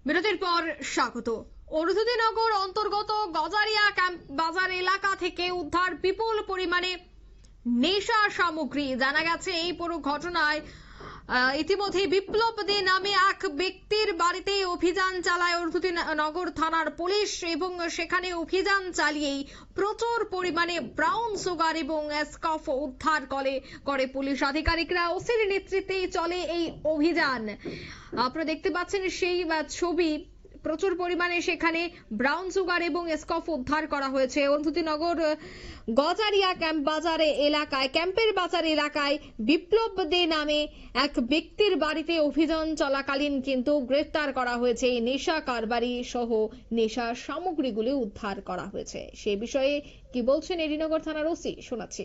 বিরতির পর স্বাগত। অরুন্ধতিনগর অন্তর্গত গজারিয়া ক্যাম্প বাজার এলাকা থেকে উদ্ধার বিপুল পরিমাণে নেশা সামগ্রী। জানা গেছে এই পুরো ঘটনায় ইতিমধ্যে বিপ্লব দে নামে এক ব্যক্তির বাড়িতে অভিযান চালায় অরুন্ধতিনগর থানার পুলিশ এবং সেখানে অভিযান চালিয়েই প্রচুর পরিমাণে ব্রাউন সুগার এবং স্কফ উদ্ধার করে পুলিশ আধিকারিকরা। ওসির নেতৃত্বেই চলে এই অভিযান। আপনারা দেখতে পাচ্ছেন সেই ছবি। প্রচুর পরিমাণে সেখানে ব্রাউন সুগার এবং স্কফ উদ্ধার করা হয়েছে। অরুন্ধতিনগর গজারিয়া ক্যাম্পের বাজার এলাকায় বিপ্লব দে নামে এক ব্যক্তির বাড়িতে অভিযান চলাকালীন কিন্তু গ্রেফতার করা হয়েছে। নেশা কারবারি সহ নেশা সামগ্রীগুলি উদ্ধার করা হয়েছে। সে বিষয়ে কি বলছেন এডিনগর থানার ওসি, শোনাচ্ছি।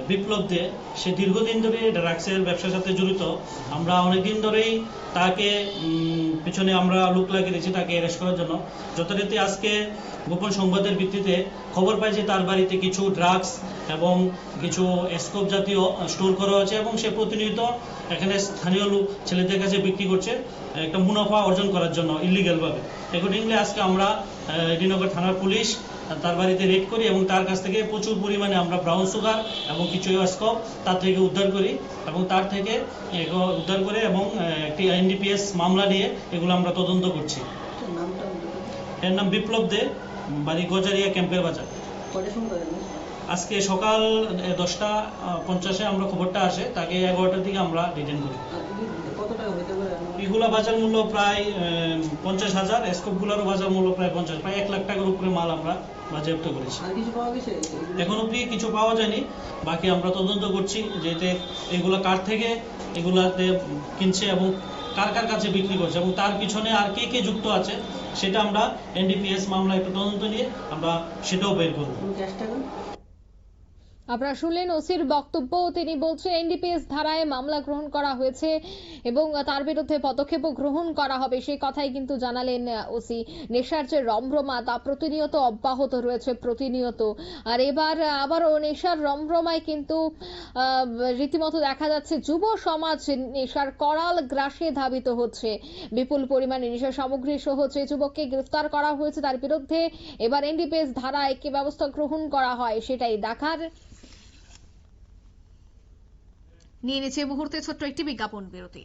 বিপ্লব দে সে দীর্ঘদিন ধরে ড্রাগসের ব্যবসার সাথে জড়িত। আমরা অনেকদিন ধরেই তাকে পিছনে আমরা লোক লাগিয়ে দিয়েছি তাকে অ্যারেস্ট করার জন্য। যথারীতি আজকে গোপন সংবাদের ভিত্তিতে খবর পাই যে তার বাড়িতে কিছু ড্রাগস এবং কিছু স্কোপ জাতীয় স্টোর করা হয়েছে এবং সে প্রতিনিয়ত এখানে স্থানীয় লোক ছেলেদের কাছে বিক্রি করছে একটা মুনাফা অর্জন করার জন্য ইলিগালভাবে। অ্যাকর্ডিংলি আজকে আমরা এডিনগর থানার পুলিশ তার বাড়িতে রেড করি এবং তার কাছ থেকে প্রচুর পরিমাণে আমরা ব্রাউন সুগার এবং কিছু স্কপ তার থেকে উদ্ধার করি এবং তার থেকে উদ্ধার করে এবং একটি এনডিপিএস মামলা নিয়ে এগুলো আমরা তদন্ত করছি। এর নাম বিপ্লব দে, বাড়ি গজারিয়া ক্যাম্পের বাজার। আজকে সকাল 10:50 আমরা খবরটা আসে, তাকে 11টার দিকে আমরা রিটার্ন করি। এগুলা বাজার মূল্য প্রায় 50,000, স্কোপগুলোরও বাজার মূল্য প্রায় 50, প্রায় 1 লাখ টাকার উপরে মাল আমরা বাজেয়াপ্ত করেছি। এখন অব্দি কিছু পাওয়া যায়নি, বাকি আমরা তদন্ত করছি যে এগুলো কার থেকে এগুলাতে কিনছে এবং কার কার কাছে বিক্রি করছে এবং তার পিছনে আর কে কে যুক্ত আছে সেটা আমরা এনডিপিএস মামলা একটা তদন্ত নিয়ে আমরা সেটাও বের করব। আপনারা শুনলেন ওসির বক্তব্য। তিনি বলছেন এনডিপিএস ধারায় মামলা গ্রহণ করা হয়েছে এবং তার বিরুদ্ধে পদক্ষেপও গ্রহণ করা হবে, সেই কথাই কিন্তু জানালেন ওসি। নেশার যে রমরমা তা প্রতিনিয়ত অব্যাহত রয়েছে প্রতিনিয়ত। আর এবার আবারও নেশার রমরমায় কিন্তু রীতিমতো দেখা যাচ্ছে যুব সমাজ নেশার করাল গ্রাসে ধাবিত হচ্ছে। বিপুল পরিমাণে নেশা সামগ্রী সহ যে যুবককে গ্রেফতার করা হয়েছে তার বিরুদ্ধে এবার এনডিপিএস ধারায় কি ব্যবস্থা গ্রহণ করা হয় সেটাই দেখার। নিয়ে নিচ্ছে মুহূর্তে ছোট্ট একটি বিজ্ঞাপন বিরতি।